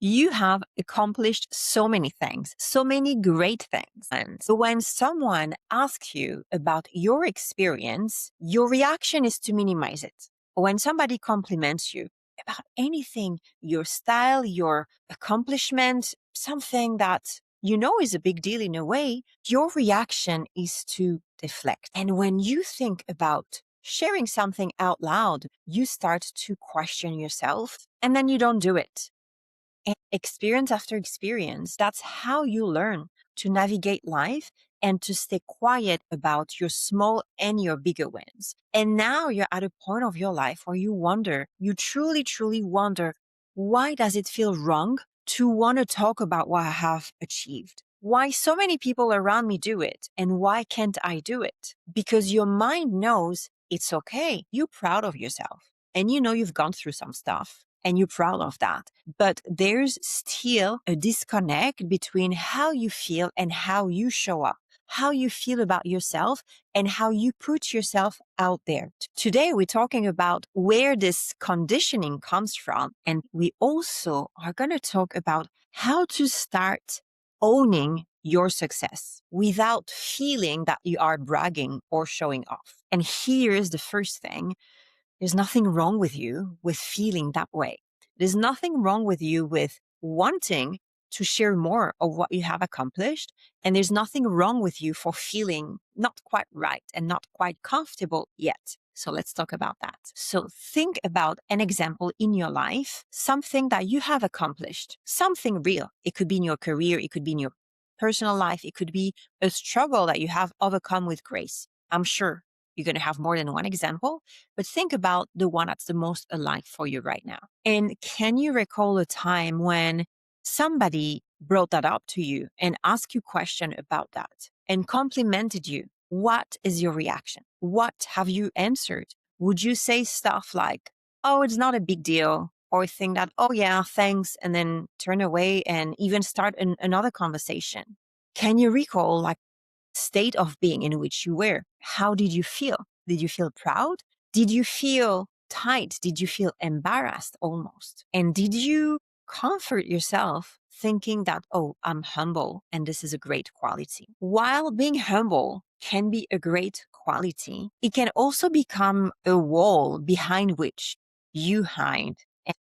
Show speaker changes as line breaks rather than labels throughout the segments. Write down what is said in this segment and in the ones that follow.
You have accomplished so many things, so many great things. And so when someone asks you about your experience, your reaction is to minimize it. When somebody compliments you about anything, your style, your accomplishment, something that you know is a big deal in a way, your reaction is to deflect. And when you think about sharing something out loud, you start to question yourself and then you don't do it. And experience after experience, that's how you learn to navigate life and to stay quiet about your small and your bigger wins. And now you're at a point of your life where you truly, truly wonder, why does it feel wrong to want to talk about what I have achieved? Why so many people around me do it and why can't I do it? Because your mind knows it's okay. You're proud of yourself and you know you've gone through some stuff and you're proud of that. But there's still a disconnect between how you feel and how you show up, how you feel about yourself and how you put yourself out there. Today, we're talking about where this conditioning comes from. And we also are going to talk about how to start owning your success without feeling that you are bragging or showing off. And here's the first thing. There's nothing wrong with you with feeling that way. There's nothing wrong with you with wanting to share more of what you have accomplished. And there's nothing wrong with you for feeling not quite right and not quite comfortable yet. So let's talk about that. So think about an example in your life, something that you have accomplished, something real. It could be in your career. It could be in your personal life. It could be a struggle that you have overcome with grace. I'm sure you're going to have more than one example, but think about the one that's the most alive for you right now. And can you recall a time when somebody brought that up to you and asked you a question about that and complimented you? What is your reaction? What have you answered? Would you say stuff like, oh, it's not a big deal? Or think that, oh yeah, thanks, and then turn away and even start another conversation? Can you recall like state of being in which you were? How did you feel? Did you feel proud? Did you feel tight? Did you feel embarrassed almost? And did you comfort yourself thinking that, oh, I'm humble and this is a great quality? While being humble can be a great quality, it can also become a wall behind which you hide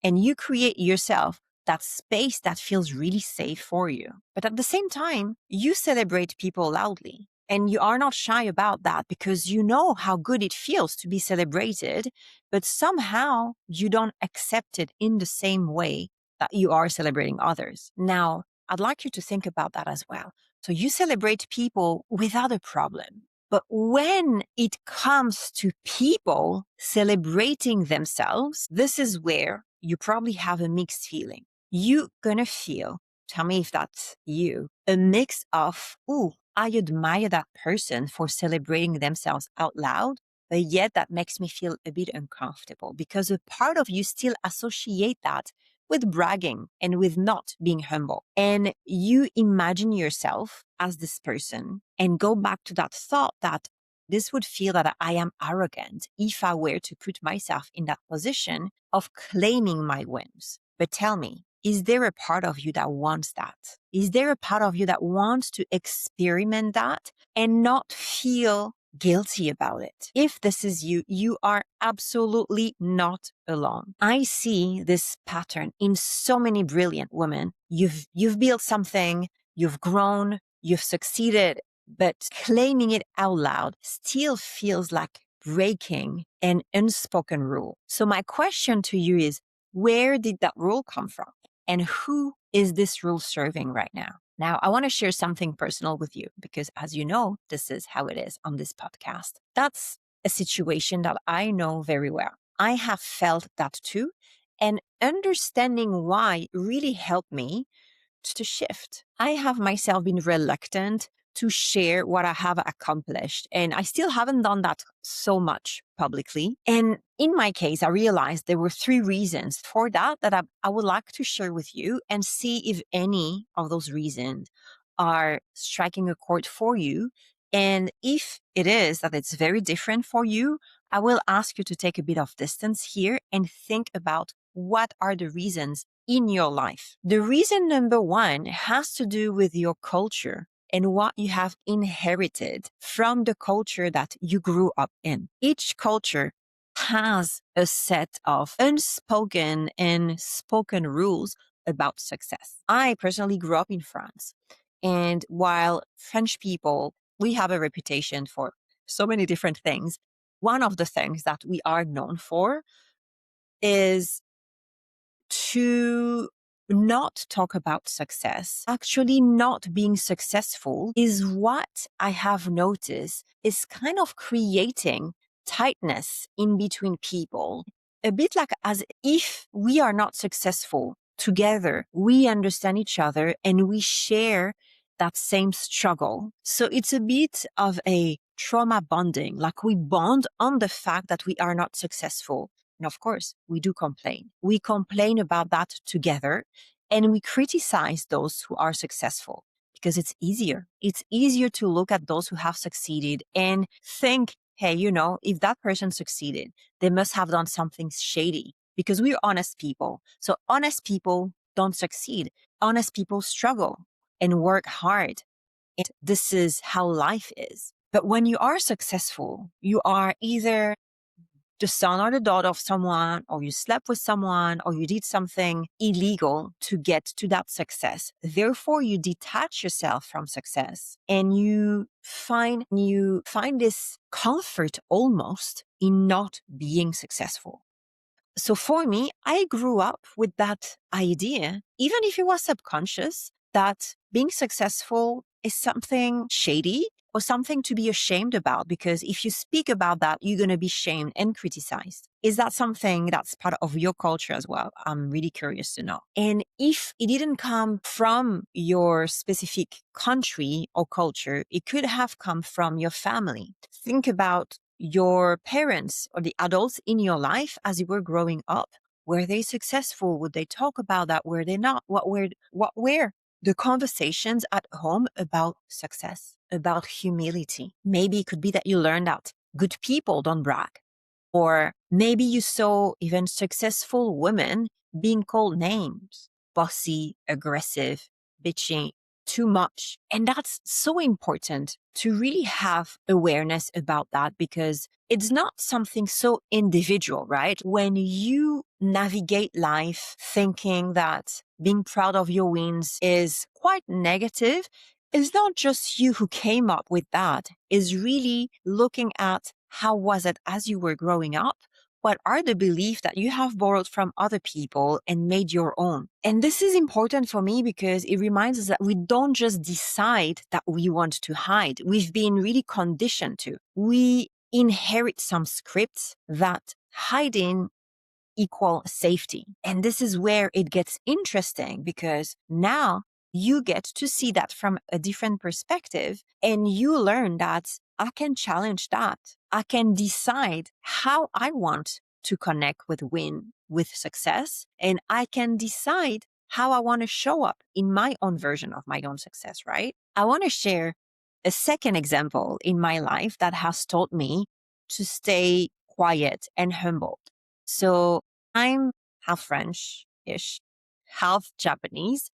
and you create yourself that space that feels really safe for you. But at the same time, you celebrate people loudly and you are not shy about that because you know how good it feels to be celebrated, but somehow you don't accept it in the same way that you are celebrating others. Now, I'd like you to think about that as well. So you celebrate people without a problem. But when it comes to people celebrating themselves, this is where you probably have a mixed feeling. You're going to feel, tell me if that's you, a mix of, ooh, I admire that person for celebrating themselves out loud, but yet that makes me feel a bit uncomfortable because a part of you still associate that with bragging and with not being humble. And you imagine yourself as this person and go back to that thought that this would feel that I am arrogant if I were to put myself in that position of claiming my wins. But tell me, is there a part of you that wants that? Is there a part of you that wants to experiment that and not feel guilty about it? If this is you, you are absolutely not alone. I see this pattern in so many brilliant women. You've built something, you've grown, you've succeeded, but claiming it out loud still feels like breaking an unspoken rule. So my question to you is, where did that rule come from? And who is this rule serving right now? Now, I want to share something personal with you because, as you know, this is how it is on this podcast. That's a situation that I know very well. I have felt that too. And understanding why really helped me to shift. I have myself been reluctant to share what I have accomplished. And I still haven't done that so much publicly. And in my case, I realized there were 3 reasons for that I would like to share with you and see if any of those reasons are striking a chord for you. And if it is that it's very different for you, I will ask you to take a bit of distance here and think about what are the reasons in your life. The reason number one has to do with your culture and what you have inherited from the culture that you grew up in. Each culture has a set of unspoken and spoken rules about success. I personally grew up in France. And while French people, we have a reputation for so many different things, one of the things that we are known for is to not talk about success. Actually, not being successful is what I have noticed is kind of creating tightness in between people. A bit like as if we are not successful together, we understand each other and we share that same struggle. So it's a bit of a trauma bonding, like we bond on the fact that we are not successful. And of course, we do complain. We complain about that together and we criticize those who are successful because it's easier. It's easier to look at those who have succeeded and think, hey, if that person succeeded, they must have done something shady because we're honest people. So honest people don't succeed. Honest people struggle and work hard. And this is how life is. But when you are successful, you are either the son or the daughter of someone, or you slept with someone, or you did something illegal to get to that success. Therefore, you detach yourself from success and you find this comfort almost in not being successful. So for me, I grew up with that idea, even if it was subconscious, that being successful is something shady or something to be ashamed about, because if you speak about that, you're going to be shamed and criticized. Is that something that's part of your culture as well? I'm really curious to know. And if it didn't come from your specific country or culture, it could have come from your family. Think about your parents or the adults in your life as you were growing up. Were they successful? Would they talk about that? Were they not? What were the conversations at home about success, about humility? Maybe it could be that you learned that good people don't brag. Or maybe you saw even successful women being called names, bossy, aggressive, bitchy, too much. And that's so important to really have awareness about that, because it's not something so individual, right? When you navigate life thinking that being proud of your wins is quite negative, it's not just you who came up with that. It's really looking at how was it as you were growing up? What are the beliefs that you have borrowed from other people and made your own? And this is important for me because it reminds us that we don't just decide that we want to hide. We've been really conditioned to. We inherit some scripts that hiding equal safety. And this is where it gets interesting, because now you get to see that from a different perspective and you learn that I can challenge that. I can decide how I want to connect with success, and I can decide how I want to show up in my own version of my own success, right? I want to share a second example in my life that has taught me to stay quiet and humble. So I'm half French-ish, half Japanese.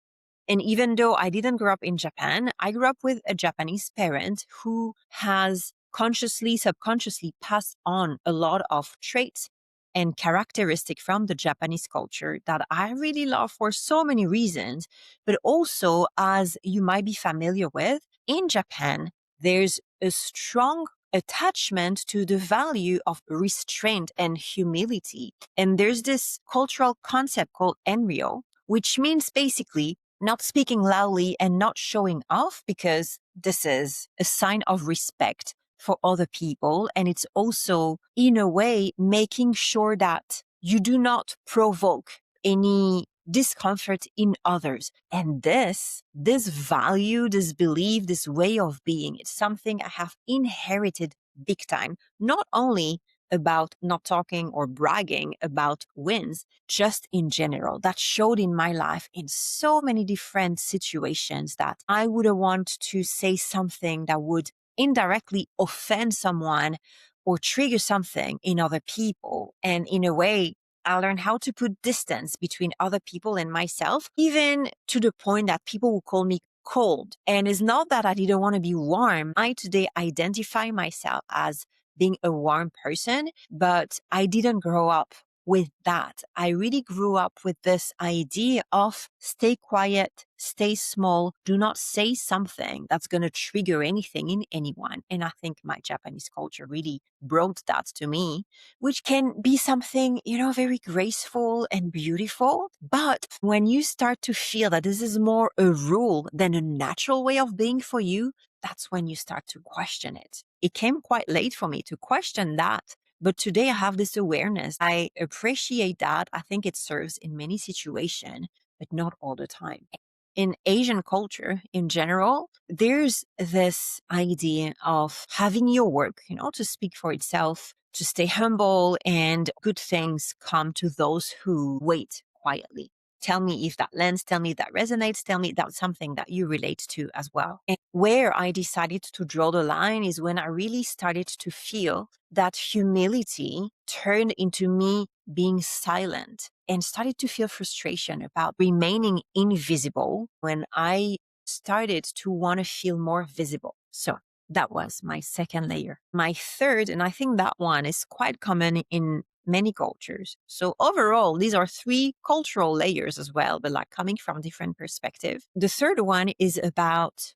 And even though I didn't grow up in Japan, I grew up with a Japanese parent who has consciously, subconsciously passed on a lot of traits and characteristics from the Japanese culture that I really love for so many reasons. But also, as you might be familiar with, in Japan, there's a strong attachment to the value of restraint and humility. And there's this cultural concept called enryo, which means basically not speaking loudly and not showing off, because this is a sign of respect for other people. And it's also, in a way, making sure that you do not provoke any discomfort in others. And this value, this belief, this way of being, it's something I have inherited big time, not only about not talking or bragging about wins, just in general. That showed in my life in so many different situations that I would want to say something that would indirectly offend someone or trigger something in other people. And in a way, I learned how to put distance between other people and myself, even to the point that people will call me cold. And it's not that I didn't want to be warm. I today identify myself as being a warm person, but I didn't grow up with that. I really grew up with this idea of stay quiet, stay small, do not say something that's going to trigger anything in anyone. And I think my Japanese culture really brought that to me, which can be something, very graceful and beautiful. But when you start to feel that this is more a rule than a natural way of being for you, that's when you start to question it. It came quite late for me to question that. But today I have this awareness. I appreciate that. I think it serves in many situations, but not all the time. In Asian culture in general, there's this idea of having your work, to speak for itself, to stay humble, and good things come to those who wait quietly. Tell me if that lands, tell me if that resonates, tell me that's something that you relate to as well. And where I decided to draw the line is when I really started to feel that humility turned into me being silent and started to feel frustration about remaining invisible when I started to want to feel more visible. So that was my second layer. My third, and I think that one is quite common in many cultures. So overall, these are three cultural layers as well, but like coming from different perspectives. The third one is about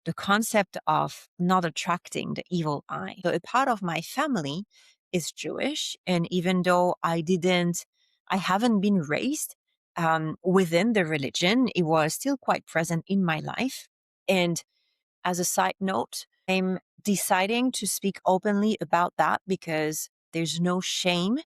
the concept of not attracting the evil eye. So a part of my family is Jewish. And even though I haven't been raised within the religion, it was still quite present in my life. And as a side note, I'm deciding to speak openly about that because there's no shame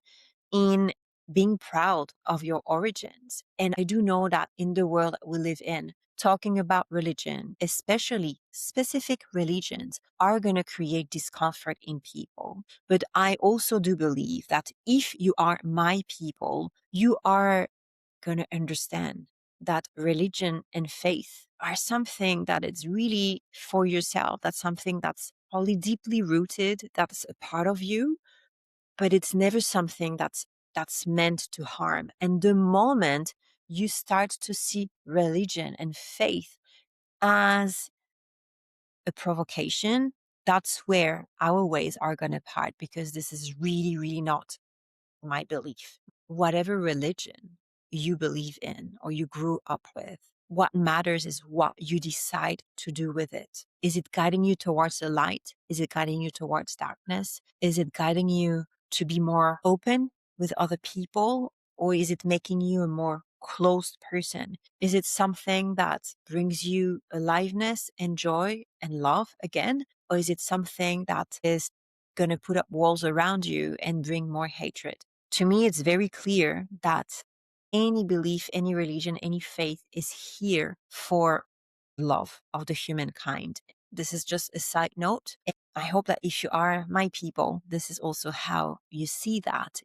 in being proud of your origins. And I do know that in the world that we live in, talking about religion, especially specific religions, are going to create discomfort in people. But I also do believe that if you are my people, you are going to understand that religion and faith are something that is really for yourself. That's something that's probably deeply rooted, that's a part of you, but it's never something that's meant to harm. And the moment you start to see religion and faith as a provocation, that's where our ways are going to part, because this is really, really not my belief. Whatever religion you believe in or you grew up with, what matters is what you decide to do with it. Is it guiding you towards the light? Is it guiding you towards darkness? Is it guiding you to be more open with other people? Or is it making you a more closed person? Is it something that brings you aliveness and joy and love again? Or is it something that is going to put up walls around you and bring more hatred? To me, it's very clear that any belief, any religion, any faith is here for love of the humankind. This is just a side note. I hope that if you are my people, this is also how you see that.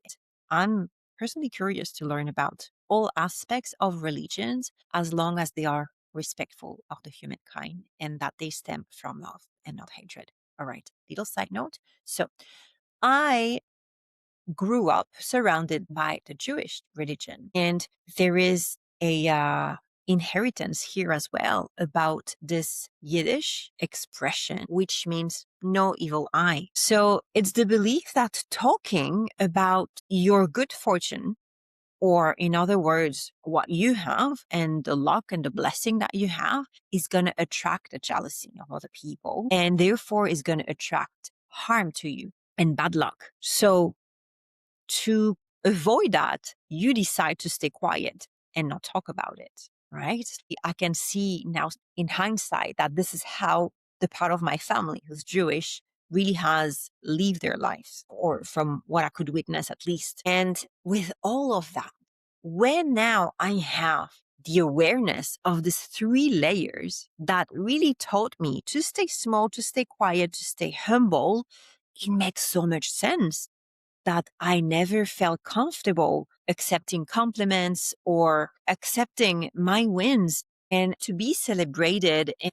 I'm personally curious to learn about all aspects of religions as long as they are respectful of the humankind and that they stem from love and not hatred. All right, little side note. So I grew up surrounded by the Jewish religion. And there is a inheritance here as well about this Yiddish expression, which means no evil eye. So it's the belief that talking about your good fortune, or in other words, what you have and the luck and the blessing that you have, is going to attract the jealousy of other people, and therefore is going to attract harm to you and bad luck. So to avoid that, you decide to stay quiet and not talk about it, right? I can see now in hindsight that this is how the part of my family who's Jewish really has lived their lives, or from what I could witness at least. And with all of that, when now I have the awareness of these three layers that really taught me to stay small, to stay quiet, to stay humble, it makes so much sense that I never felt comfortable accepting compliments or accepting my wins and to be celebrated. And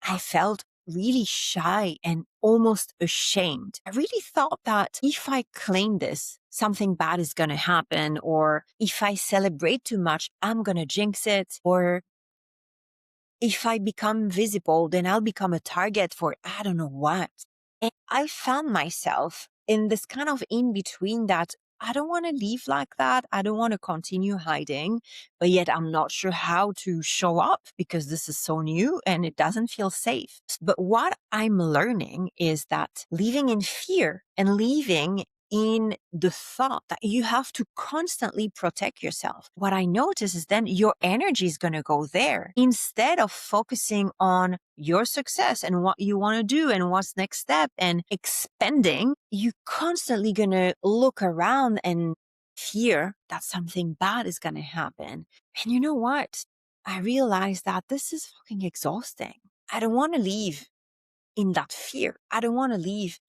I felt really shy and almost ashamed. I really thought that if I claim this, something bad is going to happen, or if I celebrate too much, I'm going to jinx it, or if I become visible, then I'll become a target for I don't know what. And I found myself in this kind of in between that I don't want to live like that. I don't want to continue hiding, but yet I'm not sure how to show up because this is so new and it doesn't feel safe. But what I'm learning is that living in fear and living in the thought that you have to constantly protect yourself. What I notice is then your energy is going to go there instead of focusing on your success and what you want to do and what's next step and expanding. You constantly going to look around and fear that something bad is going to happen. And you know what? I realized that this is fucking exhausting. I don't want to live in that fear. I don't want to live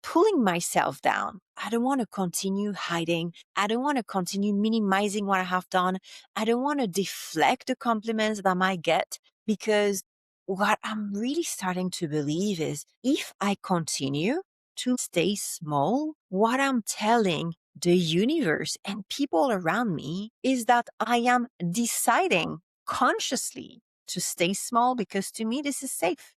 pulling myself down. I don't want to continue hiding. I don't want to continue minimizing what I have done. I don't want to deflect the compliments that I might get, because what I'm really starting to believe is if I continue to stay small, what I'm telling the universe and people around me is that I am deciding consciously to stay small because to me this is safe.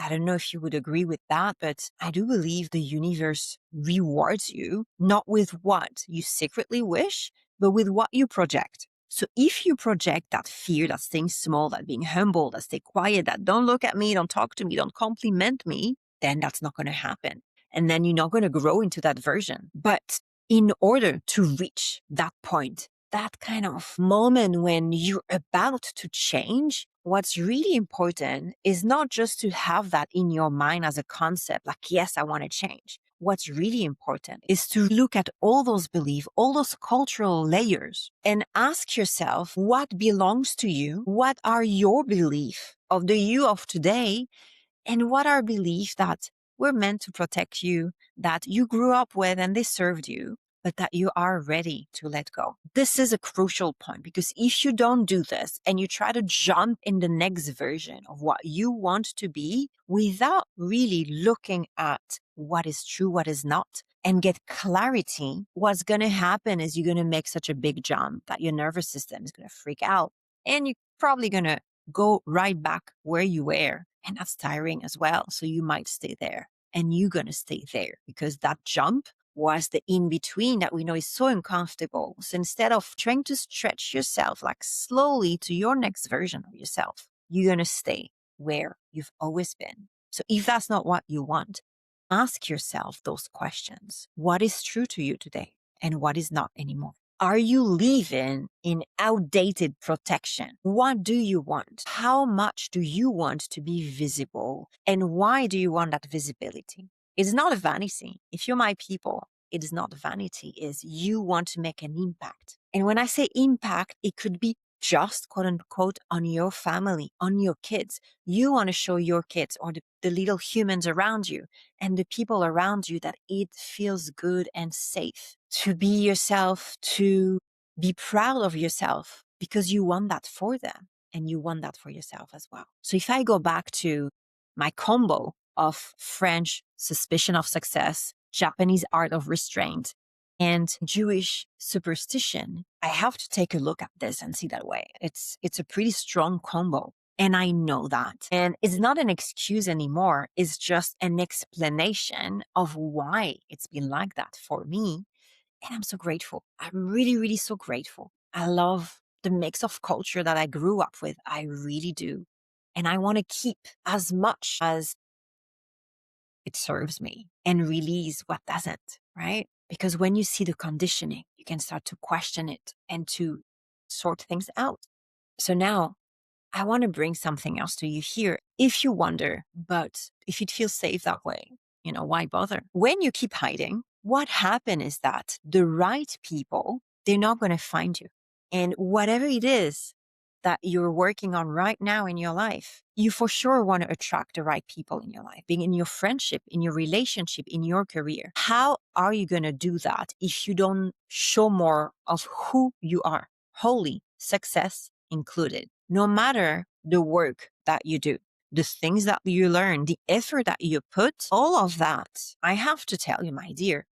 I don't know if you would agree with that, but I do believe the universe rewards you not with what you secretly wish, but with what you project. So if you project that fear, that staying small, that being humble, that stay quiet, that don't look at me, don't talk to me, don't compliment me, then that's not going to happen. And then you're not going to grow into that version. But in order to reach that point, that kind of moment when you're about to change, what's really important is not just to have that in your mind as a concept, like, yes, I want to change. What's really important is to look at all those beliefs, all those cultural layers, and ask yourself what belongs to you, what are your beliefs of the you of today, and what are beliefs that were meant to protect you, that you grew up with and they served you, but that you are ready to let go. This is a crucial point, because if you don't do this and you try to jump in the next version of what you want to be without really looking at what is true, what is not, and get clarity, what's going to happen is you're going to make such a big jump that your nervous system is going to freak out, and you're probably going to go right back where you were. And that's tiring as well. So you might stay there, and you're going to stay there because that jump was the in between that we know is so uncomfortable. So instead of trying to stretch yourself like slowly to your next version of yourself, you're going to stay where you've always been. So if that's not what you want, ask yourself those questions. What is true to you today and what is not anymore? Are you living in outdated protection? What do you want? How much do you want to be visible? And why do you want that visibility? It's not a vanity. If you're my people, it is not vanity. Is you want to make an impact. And when I say impact, it could be just quote unquote on your family, on your kids. You want to show your kids or the little humans around you and the people around you that it feels good and safe to be yourself, to be proud of yourself, because you want that for them and you want that for yourself as well. So if I go back to my combo of French suspicion of success, Japanese art of restraint, and Jewish superstition, I have to take a look at this and see that way. It's a pretty strong combo. And I know that. And it's not an excuse anymore. It's just an explanation of why it's been like that for me. And I'm so grateful. I'm really, really so grateful. I love the mix of culture that I grew up with. I really do. And I want to keep as much as it serves me and release what doesn't, right? Because when you see the conditioning, you can start to question it and to sort things out. So now I want to bring something else to you here. If you wonder, but if it feels safe that way, why bother? When you keep hiding, what happens is that the right people, they're not going to find you. And whatever it is that you're working on right now in your life, you for sure want to attract the right people in your life, being in your friendship, in your relationship, in your career. How are you going to do that if you don't show more of who you are? Wholly, success included. No matter the work that you do, the things that you learn, the effort that you put, all of that, I have to tell you, my dear,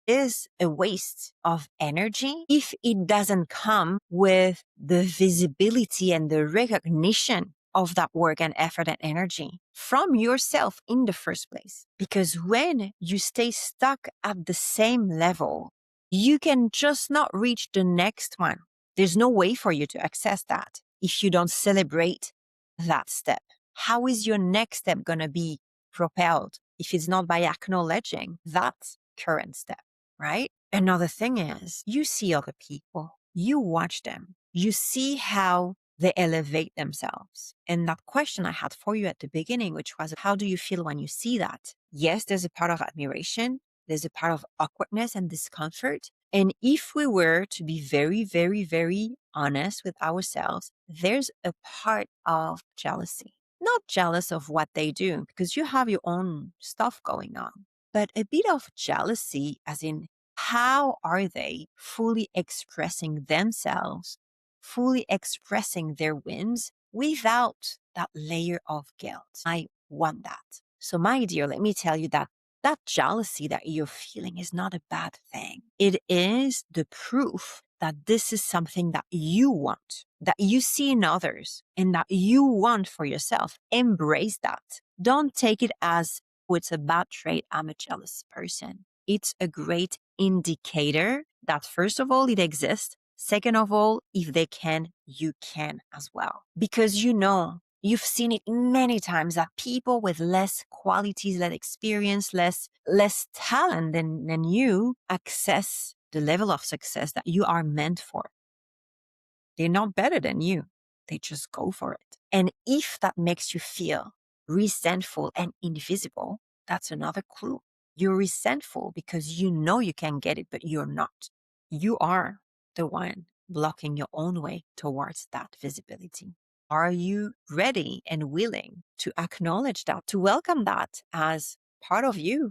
is a waste of energy if it doesn't come with the visibility and the recognition of that work and effort and energy from yourself in the first place. Because when you stay stuck at the same level, you can just not reach the next one. There's no way for you to access that if you don't celebrate that step. How is your next step going to be propelled if it's not by acknowledging that current step? Right? Another thing is you see other people, you watch them, you see how they elevate themselves. And that question I had for you at the beginning, which was, how do you feel when you see that? Yes, there's a part of admiration. There's a part of awkwardness and discomfort. And if we were to be very, very, very honest with ourselves, there's a part of jealousy. Not jealous of what they do, because you have your own stuff going on, but a bit of jealousy, as in, how are they fully expressing themselves, fully expressing their wins without that layer of guilt? I want that. So, my dear, let me tell you that that jealousy that you're feeling is not a bad thing. It is the proof that this is something that you want, that you see in others, and that you want for yourself. Embrace that. Don't take it as, oh, it's a bad trait, I'm a jealous person. It's a great indicator that, first of all, it exists. Second of all, if they can, you can as well. Because you've seen it many times that people with less qualities, less experience, less talent than you access the level of success that you are meant for. They're not better than you. They just go for it. And if that makes you feel resentful and invisible, that's another clue. You're resentful because you know you can get it, but you're not. You are the one blocking your own way towards that visibility. Are you ready and willing to acknowledge that, to welcome that as part of you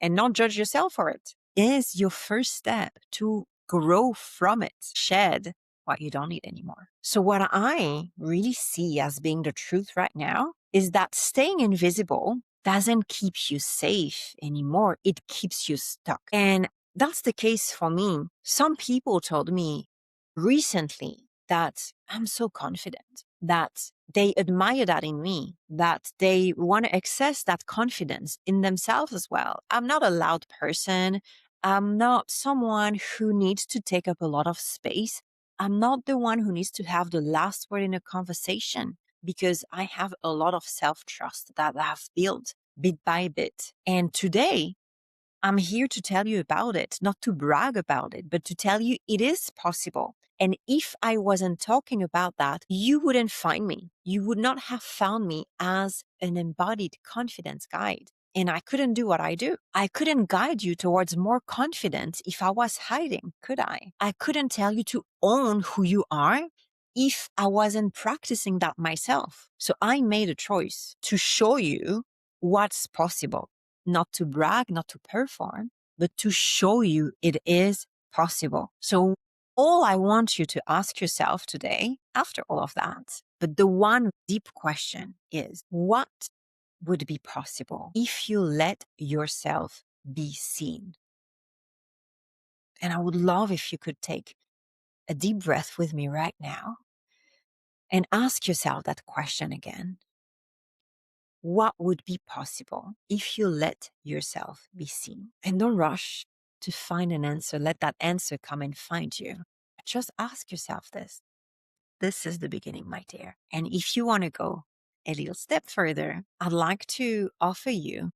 and not judge yourself for it? Is your first step to grow from it, shed what you don't need anymore. So what I really see as being the truth right now is that staying invisible doesn't keep you safe anymore. It keeps you stuck. And that's the case for me. Some people told me recently that I'm so confident, that they admire that in me, that they want to access that confidence in themselves as well. I'm not a loud person. I'm not someone who needs to take up a lot of space. I'm not the one who needs to have the last word in a conversation, because I have a lot of self-trust that I've built bit by bit. And today, I'm here to tell you about it, not to brag about it, but to tell you it is possible. And if I wasn't talking about that, you wouldn't find me. You would not have found me as an embodied confidence guide. And I couldn't do what I do. I couldn't guide you towards more confidence if I was hiding, could I? I couldn't tell you to own who you are if I wasn't practicing that myself. So I made a choice to show you what's possible. Not to brag, not to perform, but to show you it is possible. So all I want you to ask yourself today, after all of that, but the one deep question is, what would be possible if you let yourself be seen? And I would love if you could take a deep breath with me right now and ask yourself that question again. What would be possible if you let yourself be seen? And don't rush to find an answer. Let that answer come and find you. Just ask yourself this. This is the beginning, my dear. And if you want to go a little step further, I'd like to offer you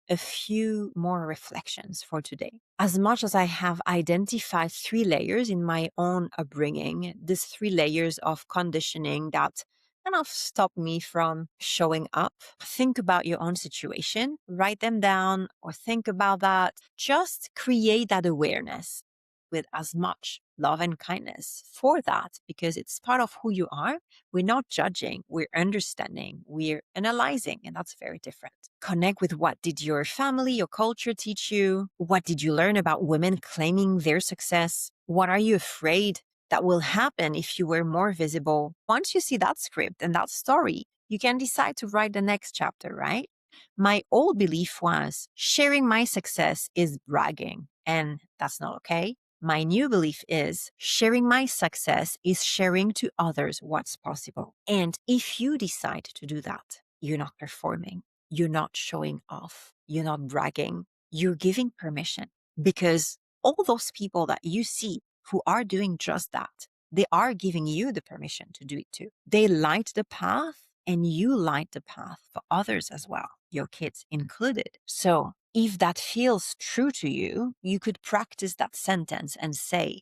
a few more reflections for today. As much as I have identified 3 layers in my own upbringing, these 3 layers of conditioning that kind of stop me from showing up. Think about your own situation, write them down, or think about that. Just create that awareness with as much love and kindness for that, because it's part of who you are. We're not judging, we're understanding, we're analyzing, and that's very different. Connect with what did your family, your culture teach you? What did you learn about women claiming their success? What are you afraid that will happen if you were more visible. Once you see that script and that story, you can decide to write the next chapter, right? My old belief was sharing my success is bragging, and that's not okay. My new belief is sharing my success is sharing to others what's possible. And if you decide to do that, you're not performing, you're not showing off, you're not bragging, you're giving permission, because all those people that you see who are doing just that, they are giving you the permission to do it too. They light the path and you light the path for others as well, your kids included. So if that feels true to you, you could practice that sentence and say,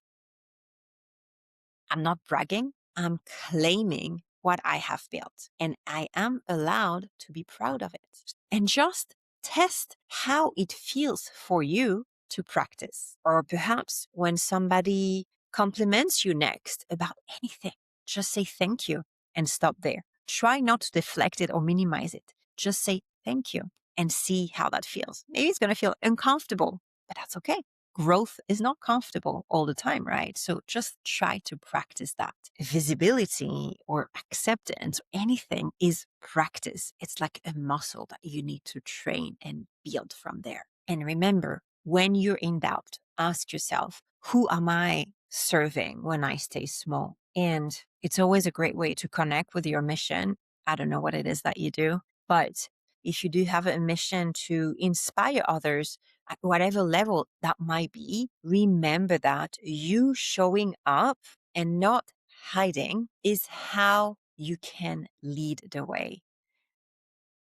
I'm not bragging, I'm claiming what I have built, and I am allowed to be proud of it. And just test how it feels for you to practice. Or perhaps when somebody compliments you next about anything, just say thank you and stop there. Try not to deflect it or minimize it. Just say thank you and see how that feels. Maybe it's going to feel uncomfortable, but that's okay. Growth is not comfortable all the time, right? So just try to practice that. Visibility or acceptance, anything is practice. It's like a muscle that you need to train and build from there. And remember, when you're in doubt, ask yourself, who am I serving when I stay small? And it's always a great way to connect with your mission. I don't know what it is that you do, but if you do have a mission to inspire others, at whatever level that might be, remember that you showing up and not hiding is how you can lead the way,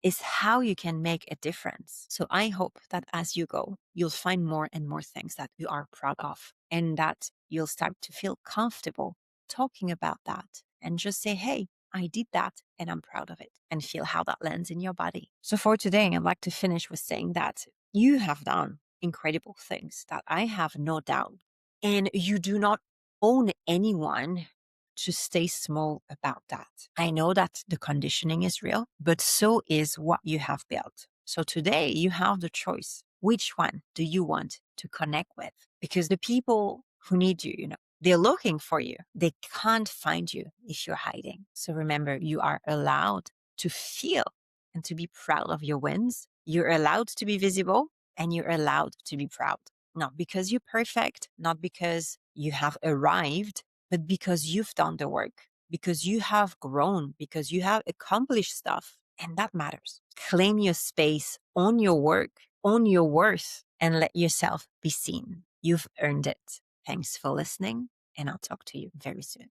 is how you can make a difference. So I hope that as you go, you'll find more and more things that you are proud of and that you'll start to feel comfortable talking about that and just say, hey, I did that and I'm proud of it, and feel how that lands in your body. So for today, I'd like to finish with saying that you have done incredible things that I have no doubt, and you do not own anyone to stay small about that. I know that the conditioning is real, but so is what you have built. So today you have the choice. Which one do you want to connect with? Because the people who need you, they're looking for you. They can't find you if you're hiding. So remember, you are allowed to feel and to be proud of your wins. You're allowed to be visible and you're allowed to be proud. Not because you're perfect, not because you have arrived, but because you've done the work, because you have grown, because you have accomplished stuff. And that matters. Claim your space, own your work, own your worth, and let yourself be seen. You've earned it. Thanks for listening, and I'll talk to you very soon.